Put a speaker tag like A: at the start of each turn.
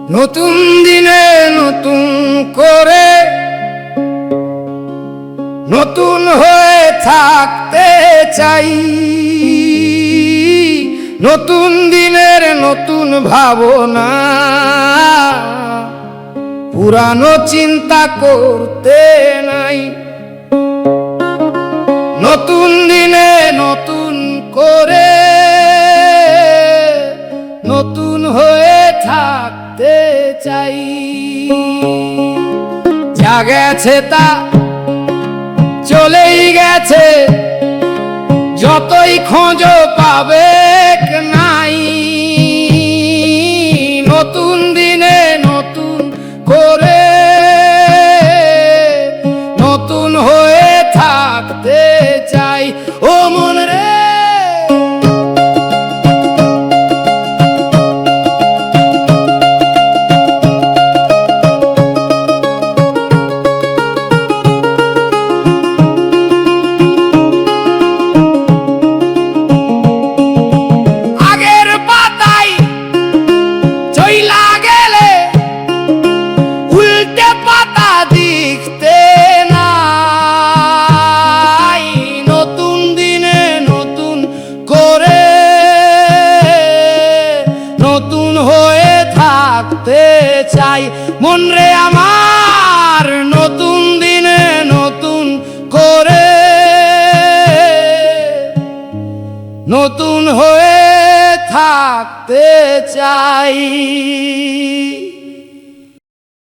A: নতুন দিনে নতুন করে নতুন হয়ে থাকতে চাই। নতুন দিনের নতুন ভাবনা, পুরানো চিন্তা করতে নাই। নতুন দিনে নতুন করে নতুন হয়ে থাকতে চাই। যা গেছে তা চলেই গেছে, যতই খোঁজো পাবে নাই। নতুন দিনে নতুন করে নতুন হয়ে থাকতে চাই। ও মন রে, থাকতে চাই। মন রে আমার, নতুন দিনে নতুন করে নতুন হয়ে থাকতে চাই।